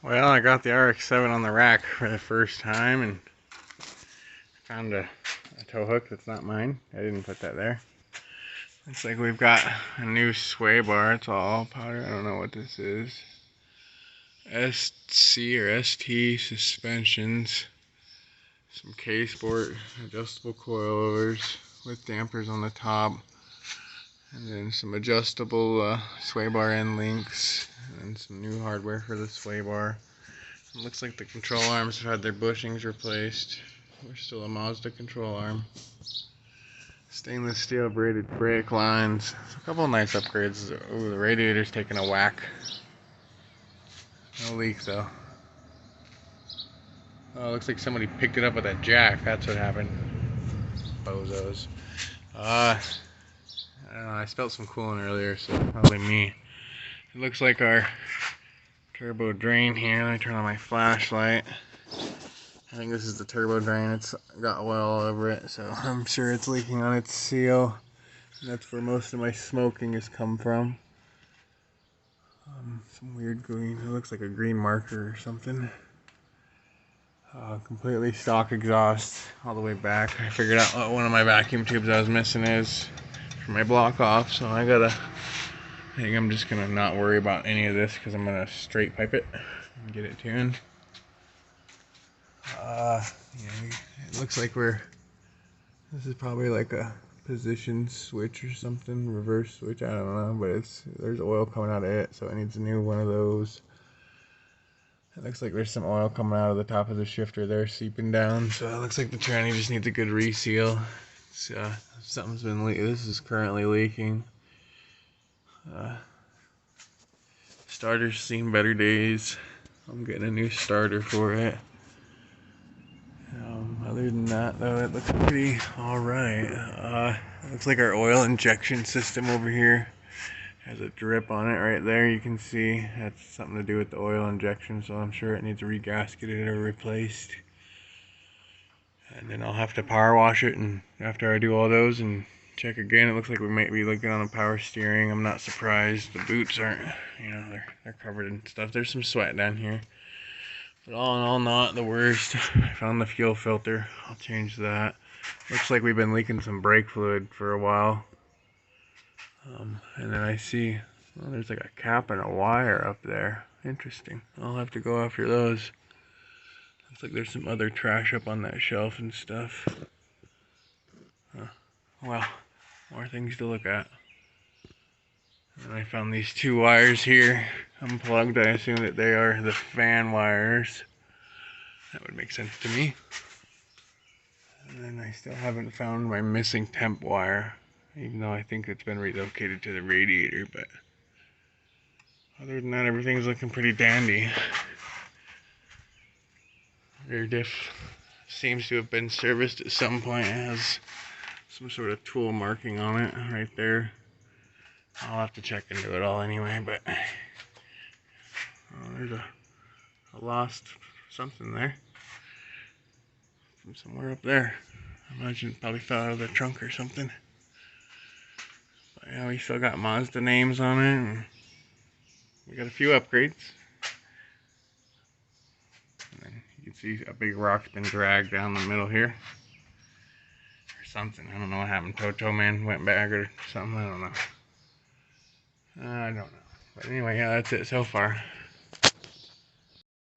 Well, I got the RX7 on the rack for the first time and found a tow hook that's not mine. I didn't put that there. Looks like we've got a new sway bar. It's all powder. I don't know what this is. SC or ST suspensions. Some K-Sport adjustable coilovers with dampers on the top. And then some adjustable sway bar end links. And some new hardware for the sway bar. It looks like the control arms have had their bushings replaced. We're still a Mazda control arm. Stainless steel braided brake lines. A couple of nice upgrades. Ooh, the radiator's taking a whack. No leak though. Oh, looks like somebody picked it up with a jack. That's what happened. Bozos. I don't know, I spilled some coolant earlier, so probably me. It looks like our turbo drain here. Let me turn on my flashlight. I think this is the turbo drain. It's got oil all over it, so I'm sure it's leaking on its seal. And that's where most of my smoking has come from. Some weird green. It looks like a green marker or something. Completely stock exhaust all the way back. I figured out what one of my vacuum tubes I was missing is for my block off, so I think I'm just gonna not worry about any of this because I'm gonna straight pipe it and get it tuned. It looks like this is probably like a position switch or something, reverse switch, I don't know, but there's oil coming out of it, so it needs a new one of those. It looks like there's some oil coming out of the top of the shifter there, seeping down, so it looks like the tranny just needs a good reseal. Something's been leaking. This is currently leaking. Starter's seen better days. I'm getting a new starter for it. Other than that, though, it looks pretty alright. It looks like our oil injection system over here has a drip on it right there. You can see that's something to do with the oil injection, so I'm sure it needs regasketed or replaced. And then I'll have to power wash it, and after I do all those and check again, it looks like we might be looking on a power steering. I'm not surprised. The boots aren't, they're covered in stuff. There's some sweat down here. But all in all, not the worst. I found the fuel filter. I'll change that. Looks like we've been leaking some brake fluid for a while. And then I see, well, there's like a cap and a wire up there. Interesting. I'll have to go after those. Looks like there's some other trash up on that shelf and stuff. Well, more things to look at. And I found these two wires here unplugged. I assume that they are the fan wires. That would make sense to me. And then I still haven't found my missing temp wire, even though I think it's been relocated to the radiator, but other than that, everything's looking pretty dandy. Rear diff seems to have been serviced at some point. It has some sort of tool marking on it right there. I'll have to check into it all anyway, but there's a lost something there from somewhere up there. I imagine it probably fell out of the trunk or something. But yeah, we still got Mazda names on it, and we got a few upgrades. And then you can see a big rock's been dragged down the middle here. Or something. I don't know what happened. Toto Man went back or something. I don't know. I don't know. But anyway, yeah, that's it so far.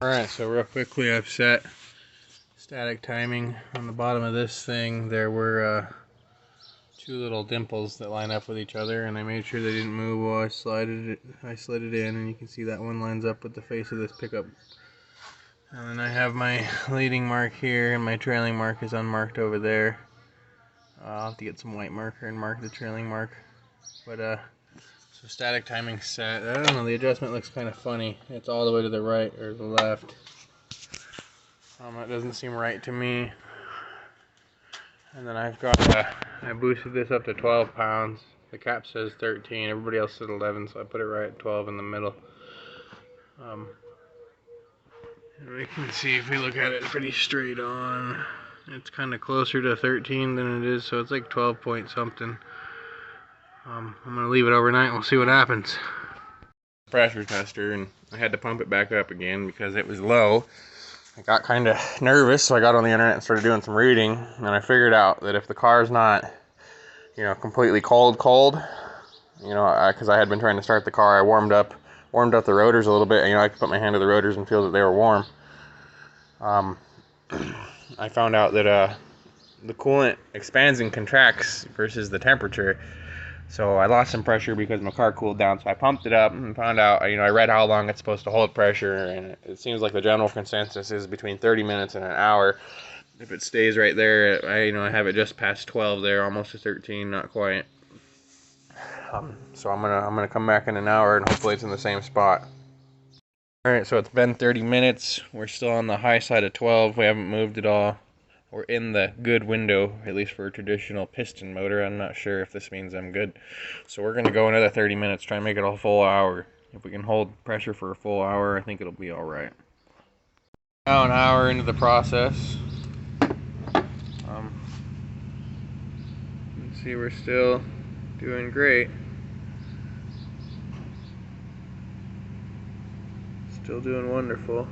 Alright, so real quickly, I've set static timing on the bottom of this thing. There were two little dimples that line up with each other, and I made sure they didn't move while I slid it in, and you can see that one lines up with the face of this pickup. And then I have my leading mark here, and my trailing mark is unmarked over there. I'll have to get some white marker and mark the trailing mark. But so static timing set. I don't know, the adjustment looks kind of funny. It's all the way to the right or the left. That doesn't seem right to me. And then I've got, I boosted this up to 12 pounds. The cap says 13, everybody else says 11, so I put it right at 12 in the middle. And we can see if we look at it pretty straight on, it's kind of closer to 13 than it is, so it's like 12 point something. I'm going to leave it overnight and we'll see what happens. pressure tester, and I had to pump it back up again because it was low. I got kind of nervous, so I got on the internet and started doing some reading, and I figured out that if the car's not, completely cold, because I had been trying to start the car, I warmed up the rotors a little bit, and I could put my hand to the rotors and feel that they were warm. I found out that the coolant expands and contracts versus the temperature. So I lost some pressure because my car cooled down. So I pumped it up and found out, I read how long it's supposed to hold pressure, and it seems like the general consensus is between 30 minutes and an hour. If it stays right there, I have it just past 12 there, almost to 13, not quite. So I'm gonna come back in an hour, and hopefully it's in the same spot. All right, so it's been 30 minutes. We're still on the high side of 12. We haven't moved at all. We're in the good window, at least for a traditional piston motor. I'm not sure if this means I'm good. So we're going to go another 30 minutes, try and make it a full hour. If we can hold pressure for a full hour, I think it'll be all right. Now an hour into the process. You can see we're still doing great. Still doing wonderful.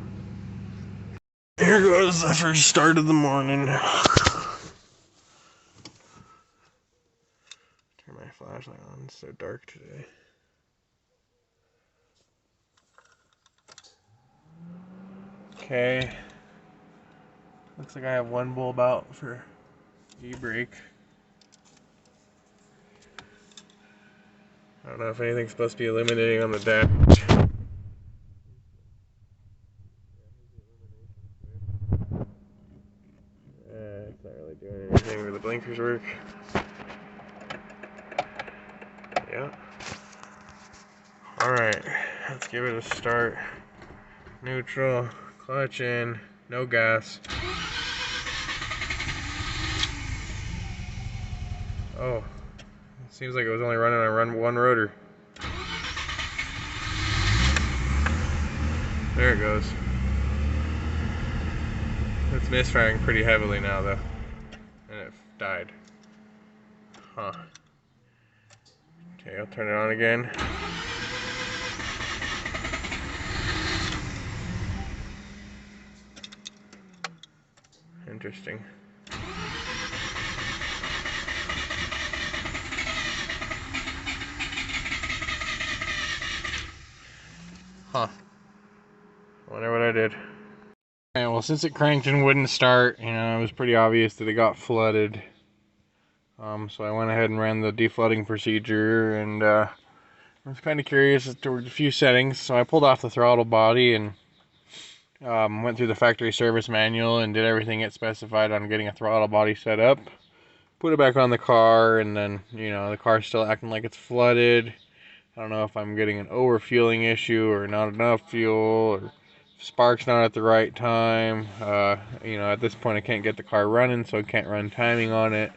Here goes the first start of the morning. Turn my flashlight on, it's so dark today. Okay. Looks like I have one bulb out for e-brake. I don't know if anything's supposed to be illuminating on the dash. It's not really doing anything where the blinkers work. Yeah. Alright, let's give it a start. Neutral, clutch in, no gas. Oh, it seems like it was only running on one rotor. There it goes. It's misfiring pretty heavily now though. And it died. Huh. Okay, I'll turn it on again. Interesting. Huh. I wonder what I did. Okay, well, since it cranked and wouldn't start, it was pretty obvious that it got flooded. So I went ahead and ran the deflooding procedure, and I was kind of curious as to a few settings. So I pulled off the throttle body and went through the factory service manual and did everything it specified on getting a throttle body set up. Put it back on the car, and then, the car's still acting like it's flooded. I don't know if I'm getting an overfueling issue or not enough fuel, or spark's not at the right time. At this point I can't get the car running, so I can't run timing on it.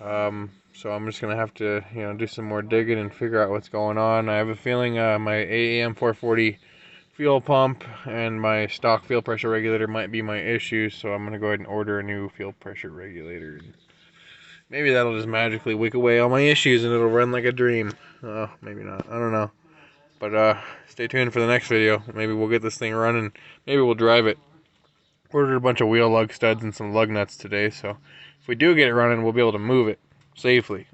So I'm just gonna have to, do some more digging and figure out what's going on. I have a feeling my AAM 440 fuel pump and my stock fuel pressure regulator might be my issue, so I'm gonna go ahead and order a new fuel pressure regulator. Maybe that'll just magically wick away all my issues and it'll run like a dream. Oh, maybe not. I don't know. But stay tuned for the next video. Maybe we'll get this thing running. Maybe we'll drive it. Ordered a bunch of wheel lug studs and some lug nuts today, so if we do get it running, we'll be able to move it safely.